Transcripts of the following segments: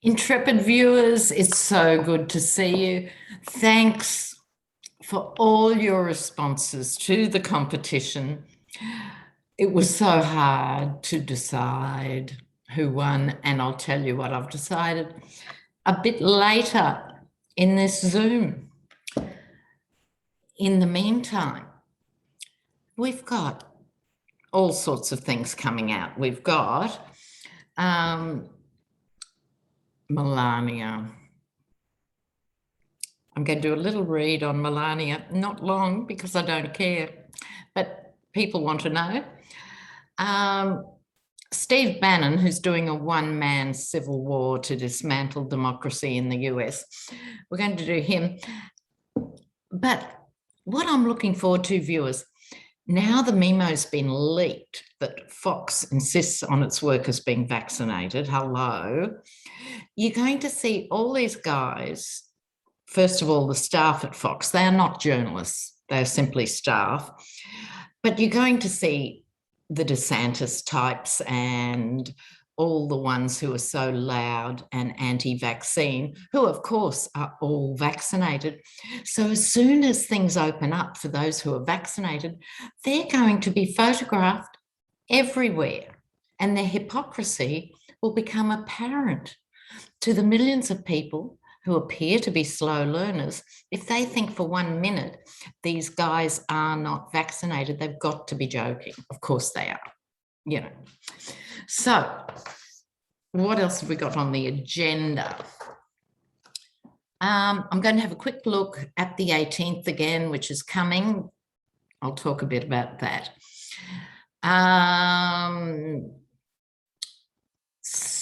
Intrepid viewers, it's so good to see you. Thanks for all your responses to the competition. It was so hard to decide who won, and I'll tell you what I've decided a bit later in this Zoom. In the meantime, we've got all sorts of things coming out. We've got Melania. I'm going to do a little read on Melania, not long because I don't care, but people want to know. Steve Bannon, who's doing a one-man civil war to dismantle democracy in the US. We're going to do him. But what I'm looking forward to, viewers, now the memo's been leaked that Fox insists on its workers being vaccinated, hello, you're going to see all these guys, first of all, the staff at Fox, they are not journalists, they're simply staff, but you're going to see the DeSantis types and all the ones who are so loud and anti-vaccine, who of course are all vaccinated. So as soon as things open up for those who are vaccinated, they're going to be photographed everywhere, and their hypocrisy will become apparent to the millions of people who appear to be slow learners. If they think for 1 minute these guys are not vaccinated, they've got to be joking. Of course they are, you know. So what else have we got on the agenda? I'm going to have a quick look at the 18th again, which is coming. I'll talk a bit about that.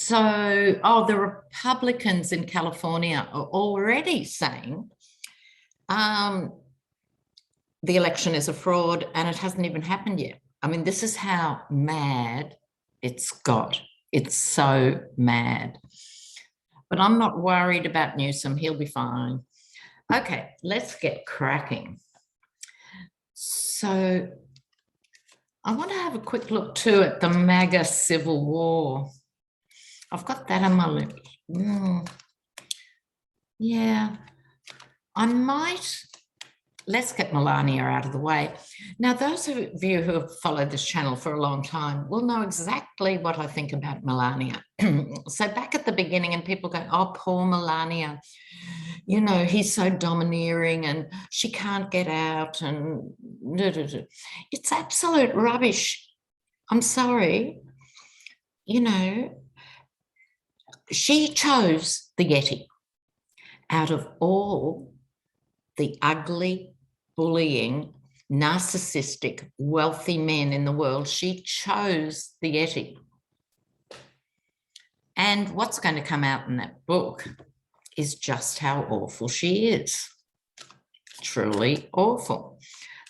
The Republicans in California are already saying the election is a fraud and it hasn't even happened yet. I mean, this is how mad it's got. It's so mad. But I'm not worried about Newsom. He'll be fine. Okay, let's get cracking. So I want to have a quick look too at the MAGA civil war. I've got that on my list. Yeah, I might. Let's get Melania out of the way. Now, those of you who have followed this channel for a long time will know exactly what I think about Melania. So back at the beginning, and people go, oh, poor Melania, you know, he's so domineering and she can't get out and it's absolute rubbish. I'm sorry. You know, she chose the Yeti out of all the ugly, bullying, narcissistic, wealthy men in the world. She chose the Yeti. And what's going to come out in that book is just how awful she is. Truly awful.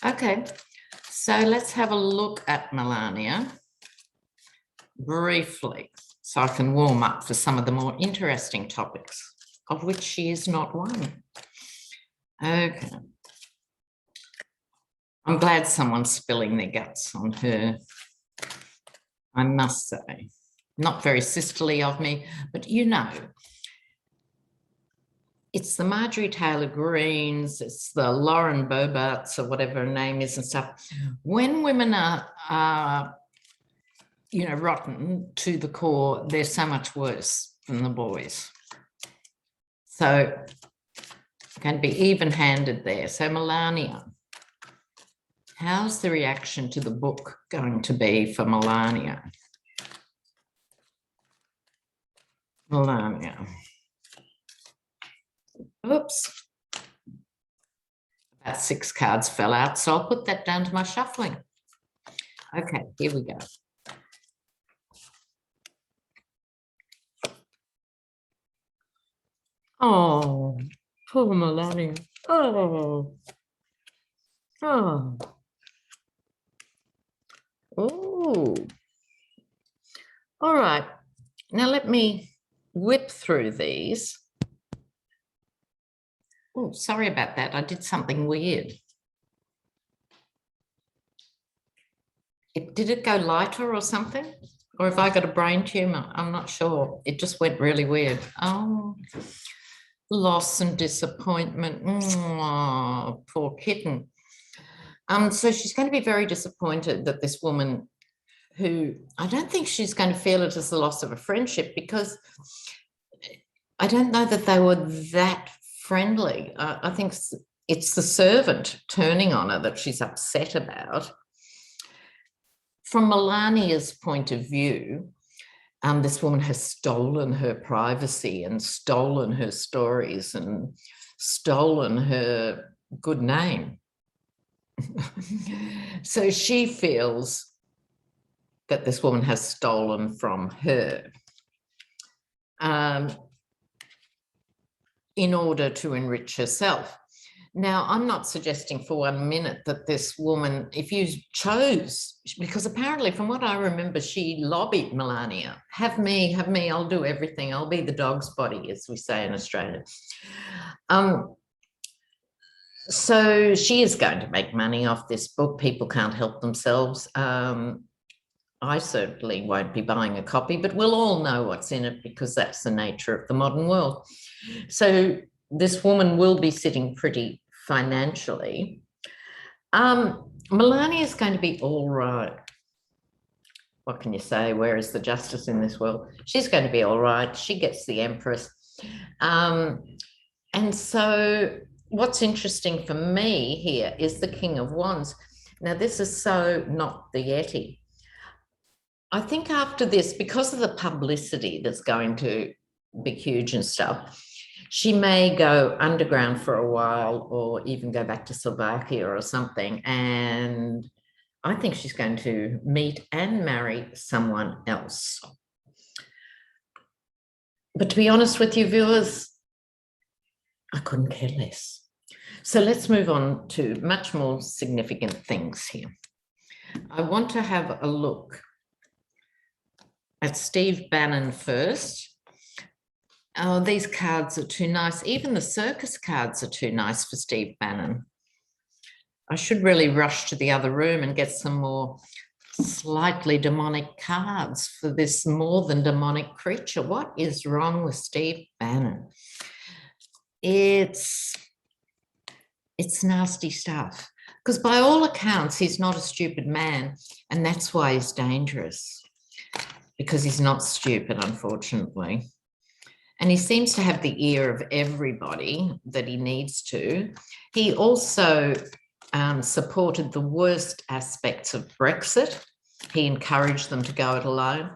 Okay, so let's have a look at Melania briefly so I can warm up for some of the more interesting topics, of which she is not one. Okay. I'm glad someone's spilling their guts on her, I must say. Not very sisterly of me, but you know, it's the Marjorie Taylor Greens, it's the Lauren Boeberts or whatever her name is and stuff. When women are you know, rotten to the core, they're so much worse than the boys. So going to be even-handed there. So Melania, how's the reaction to the book going to be for Melania? Melania. Oops. About 6 cards fell out, so I'll put that down to my shuffling. Okay, here we go. Oh, poor Melania. Oh. Oh. Oh. All right. Now let me whip through these. Oh, sorry about that. I did something weird. Did it go lighter or something? Or have I got a brain tumor? I'm not sure. It just went really weird. Oh, loss and disappointment. Oh, poor kitten. So she's going to be very disappointed that this woman, who I don't think she's going to feel it as the loss of a friendship, because I don't know that they were that friendly. I think it's the servant turning on her that she's upset about. From Melania's point of view, this woman has stolen her privacy and stolen her stories and stolen her good name. So she feels that this woman has stolen from her in order to enrich herself. Now, I'm not suggesting for 1 minute that this woman, if you chose, because apparently from what I remember, she lobbied Melania, have me, I'll do everything. I'll be the dog's body, as we say in Australia. So she is going to make money off this book. People can't help themselves. I certainly won't be buying a copy, but we'll all know what's in it because that's the nature of the modern world. So this woman will be sitting pretty financially. Melania is going to be all right. What can you say? Where is the justice in this world? She's going to be all right. She gets the Empress. And so what's interesting for me here is the King of Wands. Now, this is so not the Yeti. I think after this, because of the publicity that's going to be huge and stuff, she may go underground for a while or even go back to Slovakia or something. And I think she's going to meet and marry someone else. But to be honest with you, viewers, I couldn't care less. So let's move on to much more significant things here. I want to have a look at Steve Bannon first. Oh, these cards are too nice. Even the circus cards are too nice for Steve Bannon. I should really rush to the other room and get some more slightly demonic cards for this more than demonic creature. What is wrong with Steve Bannon? It's nasty stuff, because by all accounts, he's not a stupid man, and that's why he's dangerous, because he's not stupid, unfortunately. And he seems to have the ear of everybody that he needs to. He also supported the worst aspects of Brexit. He encouraged them to go it alone.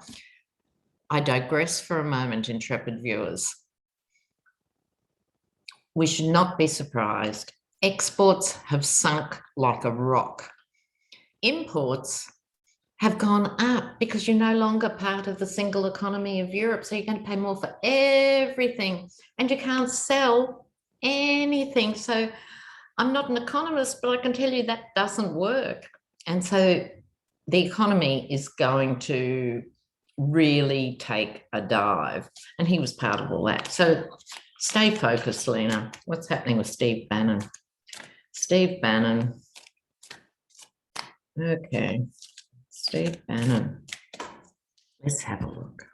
I digress for a moment, intrepid viewers. We should not be surprised. Exports have sunk like a rock. Imports have gone up because you're no longer part of the single economy of Europe. So you're going to pay more for everything and you can't sell anything. So I'm not an economist, but I can tell you that doesn't work. And so the economy is going to really take a dive. And he was part of all that. So stay focused, Lena. What's happening with Steve Bannon? Steve Bannon. Okay. Steve Bannon. Let's have a look.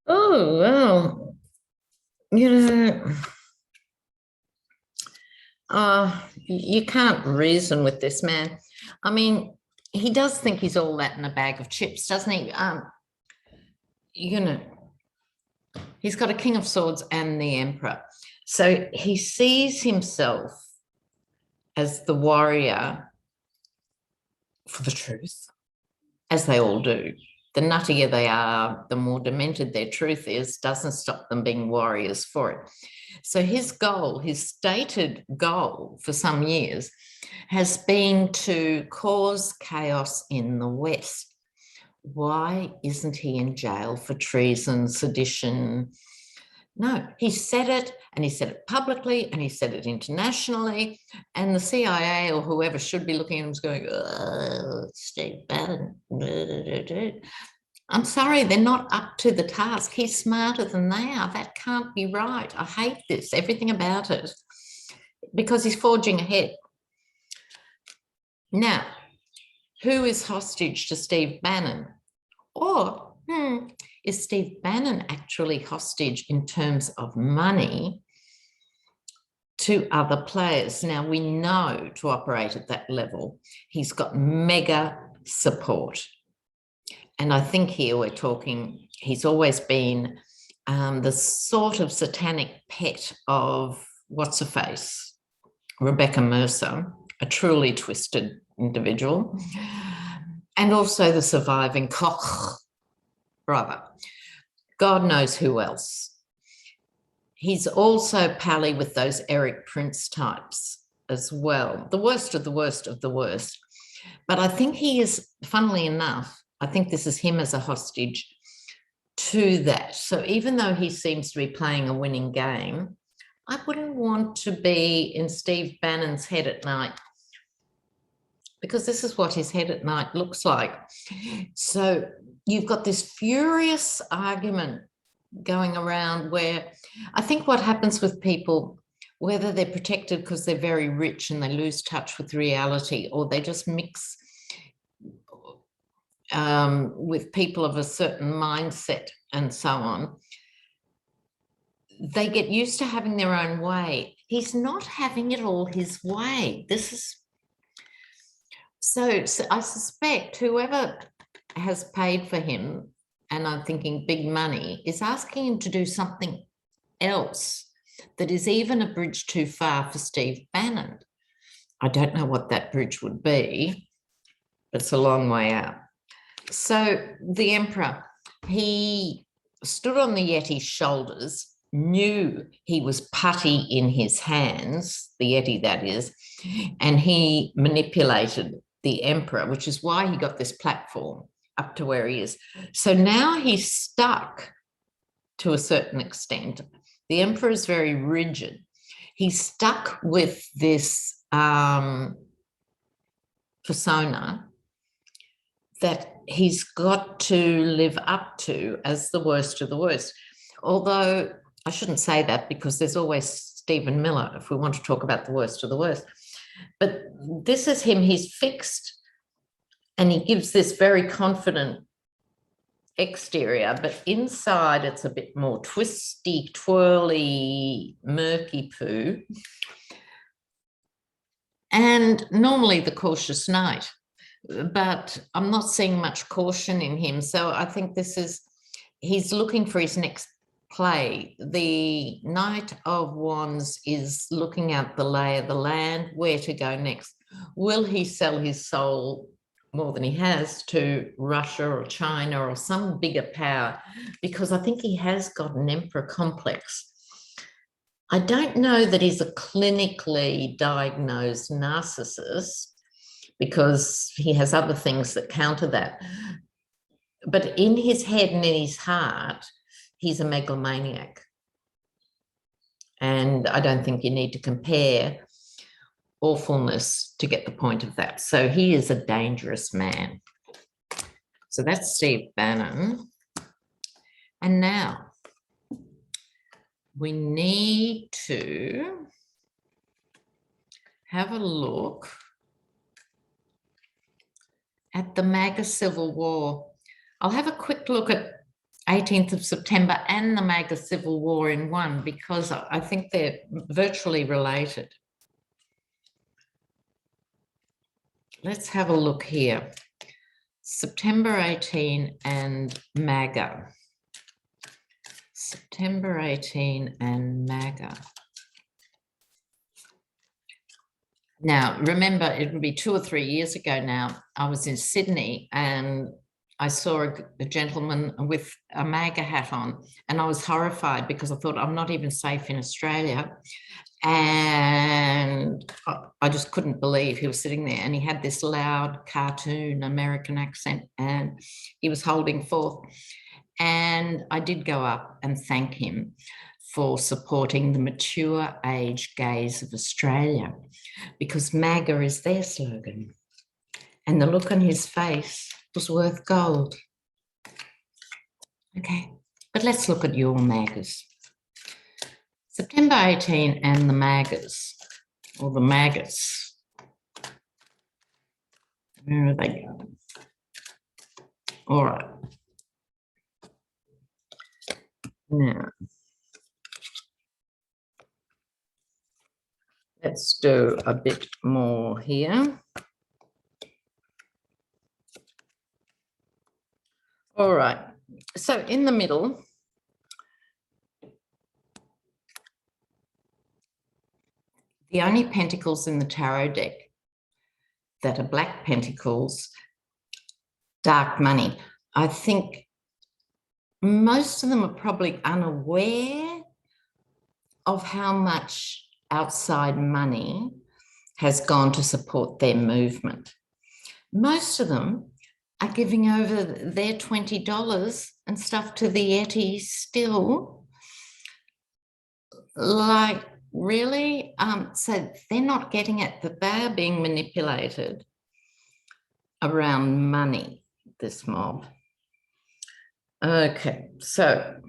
Oh, well, you can't reason with this man. I mean, he does think he's all that in a bag of chips, doesn't he? He's got a King of Swords and the Emperor. So he sees himself as the warrior for the truth, as they all do. The nuttier they are, the more demented their truth is, doesn't stop them being warriors for it. So his goal, his stated goal for some years, has been to cause chaos in the West. Why isn't he in jail for treason, sedition? No, he said it, and he said it publicly, and he said it internationally, and the CIA or whoever should be looking at him going, oh, Steve Bannon. I'm sorry, they're not up to the task. He's smarter than they are. That can't be right. I hate this, everything about it. because he's forging ahead. Now, who is hostage to Steve Bannon? Or is Steve Bannon actually hostage in terms of money to other players? Now, we know to operate at that level, he's got mega support. And I think here we're talking, he's always been the sort of satanic pet of what's-her-face, Rebecca Mercer, a truly twisted individual, and also the surviving Koch brother. God knows who else. He's also pally with those Eric Prince types as well, the worst of the worst of the worst. But I think he is, funnily enough, I think this is him as a hostage to that. So even though he seems to be playing a winning game, I wouldn't want to be in Steve Bannon's head at night, because this is what his head at night looks like. So you've got this furious argument going around where I think what happens with people, whether they're protected because they're very rich and they lose touch with reality, or they just mix with people of a certain mindset and so on, they get used to having their own way. He's not having it all his way. This is so I suspect whoever has paid for him, and I'm thinking big money, is asking him to do something else that is even a bridge too far for Steve Bannon. I don't know what that bridge would be, but it's a long way out. So the Emperor, he stood on the Yeti's shoulders, knew he was putty in his hands, the Yeti that is, and he manipulated the Emperor, which is why he got this platform up to where he is. So now he's stuck to a certain extent. The Emperor is very rigid. He's stuck with this persona that he's got to live up to as the worst of the worst. Although I shouldn't say that, because there's always Stephen Miller if we want to talk about the worst of the worst. But this is him, he's fixed, and he gives this very confident exterior, but inside it's a bit more twisty, twirly, murky poo. And normally the cautious knight, but I'm not seeing much caution in him. So I think he's looking for his next play. The Knight of Wands is looking at the lay of the land, where to go next. Will he sell his soul more than he has to Russia or China or some bigger power? Because I think he has got an emperor complex. I don't know that he's a clinically diagnosed narcissist, because he has other things that counter that. But in his head and in his heart, he's a megalomaniac. And I don't think you need to compare awfulness to get the point of that. So he is a dangerous man. So that's Steve Bannon. And now we need to have a look at the MAGA Civil War. I'll have a quick look at 18th of September and the MAGA Civil War in one, because I think they're virtually related. Let's have a look here. September 18 and MAGA. September 18 and MAGA. Now, remember, it would be 2 or 3 years ago now, I was in Sydney and I saw a gentleman with a MAGA hat on, and I was horrified because I thought, I'm not even safe in Australia. And I just couldn't believe he was sitting there, and he had this loud cartoon American accent, and he was holding forth. And I did go up and thank him for supporting the mature age gays of Australia, because MAGA is their slogan. And the look on his face was worth gold. Okay, but let's look at your MAGAs. September 18 and the MAGAs. or the maggots. Where are they going? All right. Now, let's do a bit more here. All right. So in the middle, the only pentacles in the tarot deck that are black pentacles, dark money. I think most of them are probably unaware of how much outside money has gone to support their movement. Most of them are giving over their $20 and stuff to the Yeti still. Like, really? So they're not getting it, that they're being manipulated around money, this mob. Okay, so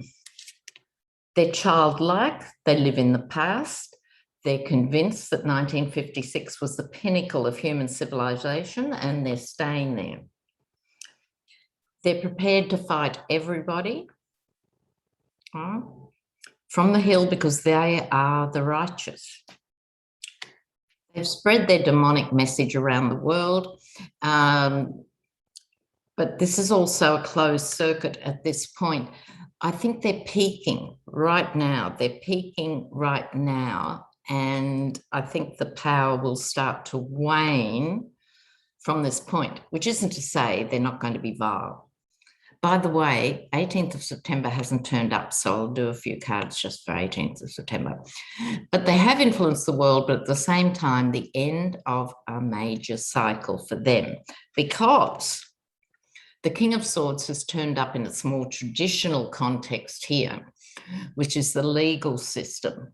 they're childlike, they live in the past, they're convinced that 1956 was the pinnacle of human civilization and they're staying there. They're prepared to fight everybody from the hill because they are the righteous. They've spread their demonic message around the world, but this is also a closed circuit at this point. I think they're peaking right now. They're peaking right now, and I think the power will start to wane from this point, which isn't to say they're not going to be vile. By the way, 18th of September hasn't turned up, so I'll do a few cards just for 18th of September. But they have influenced the world, but at the same time, the end of a major cycle for them, because the King of Swords has turned up in its more traditional context here, which is the legal system.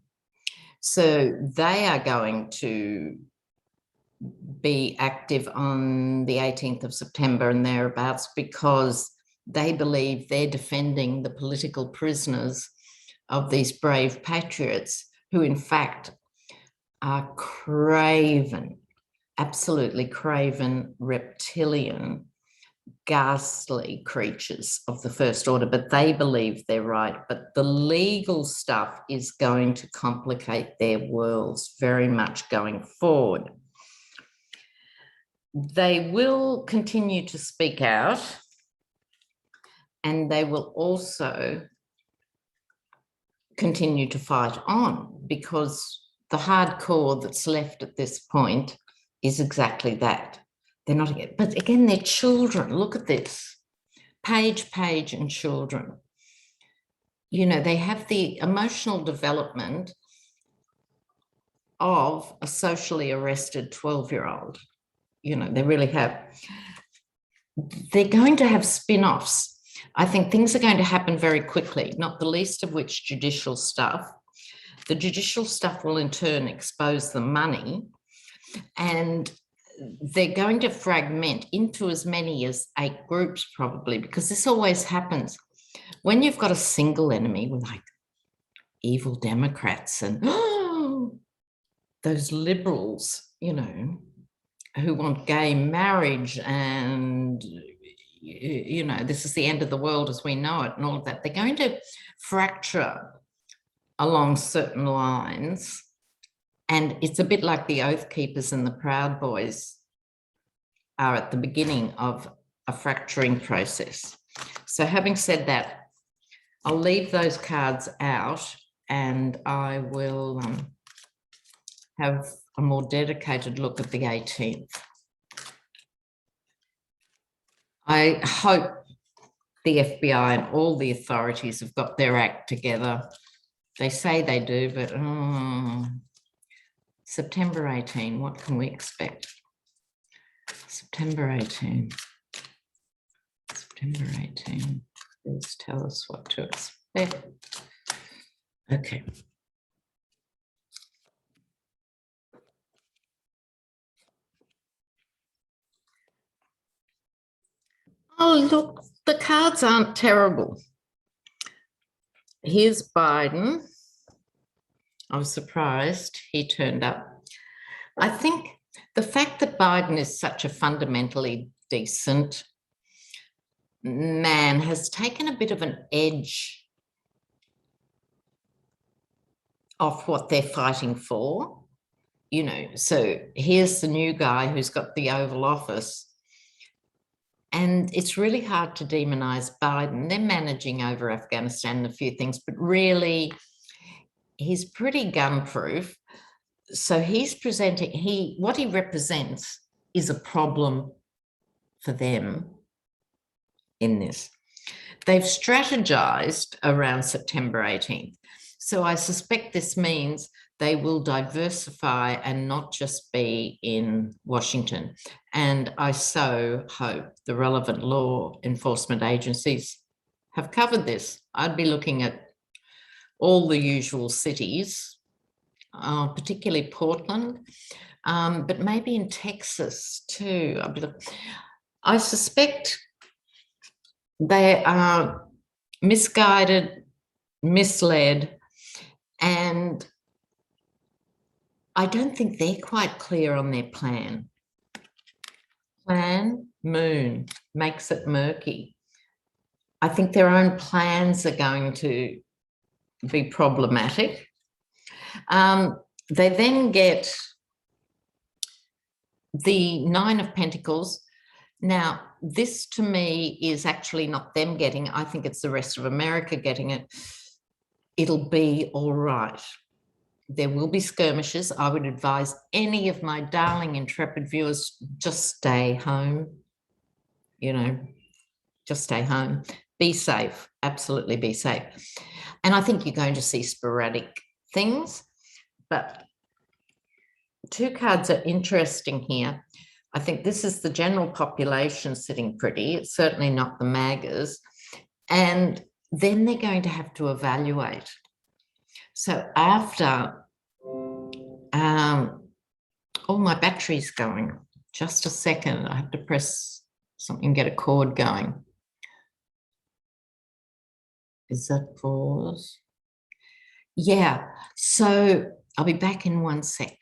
So they are going to be active on the 18th of September and thereabouts because they believe they're defending the political prisoners of these brave patriots who, in fact, are craven, absolutely craven, reptilian, ghastly creatures of the first order, but they believe they're right. But the legal stuff is going to complicate their worlds very much going forward. They will continue to speak out, and they will also continue to fight on, because the hardcore that's left at this point is exactly that. They're not, but again, they're children. Look at this. Page, and children. You know, they have the emotional development of a socially arrested 12-year-old. You know, they really have. They're going to have spin-offs. I think things are going to happen very quickly, not the least of which judicial stuff. The judicial stuff will in turn expose the money, and they're going to fragment into as many as 8 groups probably, because this always happens. When you've got a single enemy with like evil Democrats and those liberals, you know, who want gay marriage and, you know, this is the end of the world as we know it and all of that, they're going to fracture along certain lines. And it's a bit like the Oath Keepers and the Proud Boys are at the beginning of a fracturing process. So having said that, I'll leave those cards out and I will have a more dedicated look at the 18th. I hope the FBI and all the authorities have got their act together. They say they do, but September 18, what can we expect? September 18. September 18. Please tell us what to expect. Okay. Oh, look, the cards aren't terrible. Here's Biden. I was surprised he turned up. I think the fact that Biden is such a fundamentally decent man has taken a bit of an edge off what they're fighting for. You know, so here's the new guy who's got the Oval Office. And it's really hard to demonize Biden. They're managing over Afghanistan and a few things, but really, he's pretty gun-proof. So he's presenting, what he represents is a problem for them in this. They've strategized around September 18th. So I suspect this means they will diversify and not just be in Washington. And I so hope the relevant law enforcement agencies have covered this. I'd be looking at all the usual cities, particularly Portland, but maybe in Texas too. I suspect they are misguided, misled, and I don't think they're quite clear on their plan. Plan moon makes it murky. I think their own plans are going to be problematic. They then get the Nine of Pentacles. Now, this to me is actually not them getting it. I think it's the rest of America getting it. It'll be all right. There will be skirmishes. I would advise any of my darling intrepid viewers, just stay home. You know, just stay home. Be safe. Absolutely be safe. And I think you're going to see sporadic things, but two cards are interesting here. I think this is the general population sitting pretty. It's certainly not the MAGAs. And then they're going to have to evaluate. So after, oh, my battery's going. Just a second. I have to press something, get a cord going. Is that pause? Yeah. So I'll be back in 1 sec.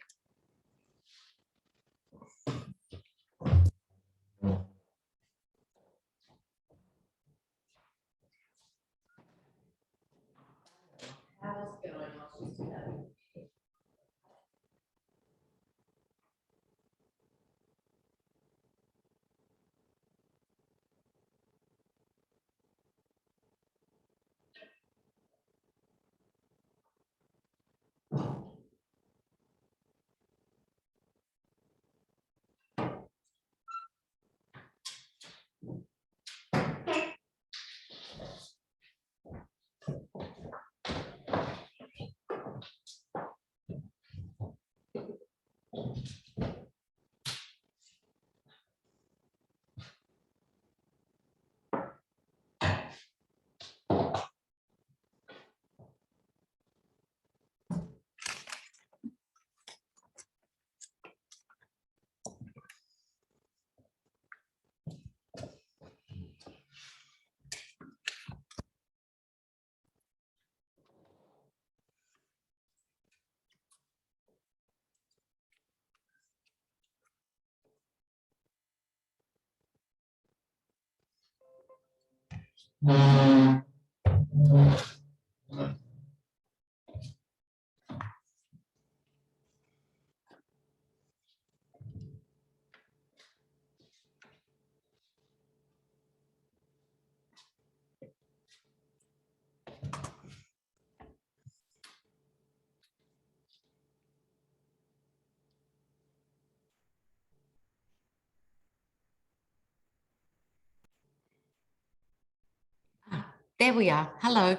There we are. Hello.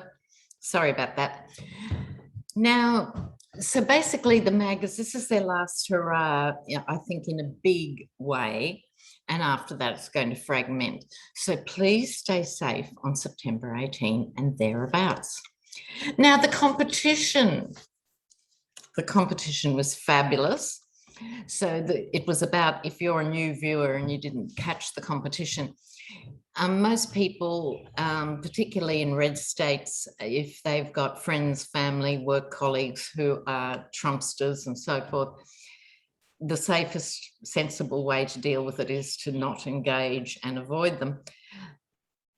Sorry about that. Now, so basically the MAGAs, this is their last hurrah, I think, in a big way. And after that, it's going to fragment. So please stay safe on September 18 and thereabouts. Now, the competition was fabulous. So it was about, if you're a new viewer and you didn't catch the competition, most people, particularly in red states, if they've got friends, family, work colleagues who are Trumpsters and so forth, the safest, sensible way to deal with it is to not engage and avoid them.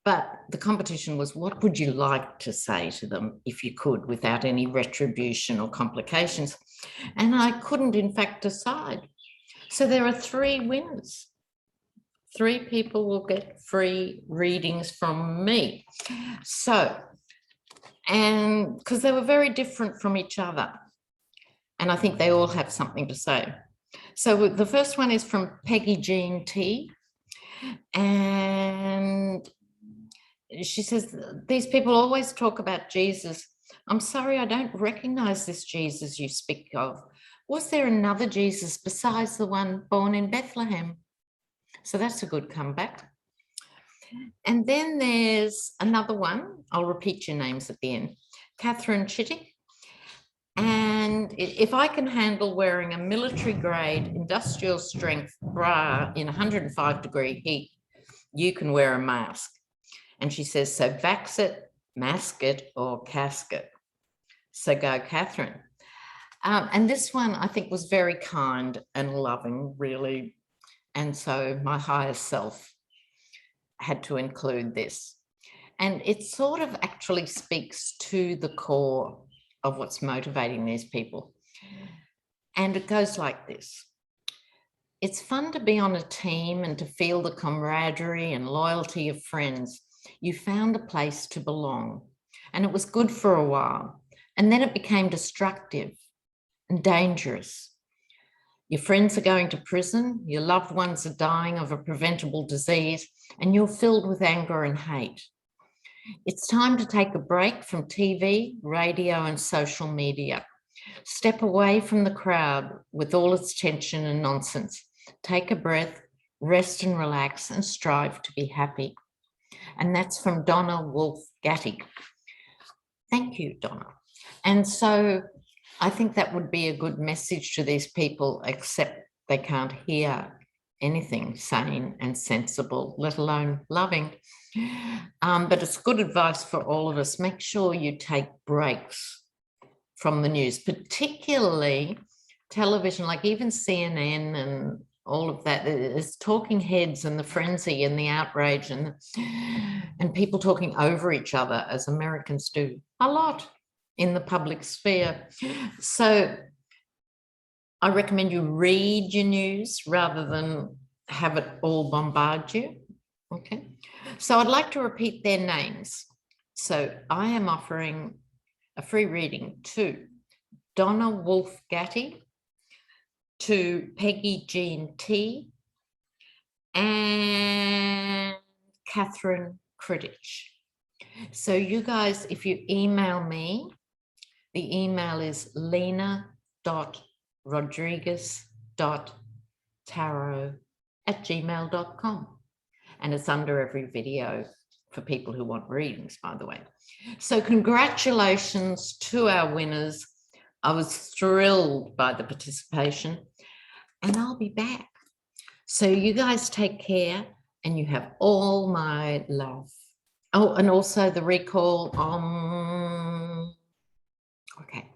But the competition was, what would you like to say to them if you could, without any retribution or complications? And I couldn't, in fact, decide. So there are 3 winners. 3 people will get free readings from me. So, and because they were very different from each other. And I think they all have something to say. So the first one is from Peggy Jean T. And she says, these people always talk about Jesus. I'm sorry, I don't recognize this Jesus you speak of. Was there another Jesus besides the one born in Bethlehem? So that's a good comeback. And then there's another one. I'll repeat your names at the end. Catherine Chittick. And if I can handle wearing a military grade industrial strength bra in 105-degree heat, you can wear a mask. And she says, so vax it, mask it, or casket. So go, Catherine. And this one I think was very kind and loving, really. And so my higher self had to include this. And it sort of actually speaks to the core of what's motivating these people. And it goes like this. It's fun to be on a team and to feel the camaraderie and loyalty of friends. You found a place to belong, and it was good for a while. And then it became destructive and dangerous. Your friends are going to prison, your loved ones are dying of a preventable disease, and you're filled with anger and hate. It's time to take a break from TV, radio, and social media. Step away from the crowd with all its tension and nonsense. Take a breath, rest and relax, and strive to be happy. And that's from Donna Wolf Gatty. Thank you, Donna. And so I think that would be a good message to these people, except they can't hear anything sane and sensible, let alone loving. But it's good advice for all of us. Make sure you take breaks from the news, particularly television, like even CNN and all of that. There's talking heads and the frenzy and the outrage and people talking over each other, as Americans do a lot in the public sphere. So I recommend you read your news rather than have it all bombard you. Okay. So I'd like to repeat their names. So I am offering a free reading to Donna Wolf Gatty, to Peggy Jean T, and Catherine Crittich. So you guys, if you email me, the email is lena.rodriguez.tarot@gmail.com. And it's under every video for people who want readings, by the way. So congratulations to our winners. I was thrilled by the participation, and I'll be back. So you guys take care, and you have all my love. Oh, and also the recall. Okay.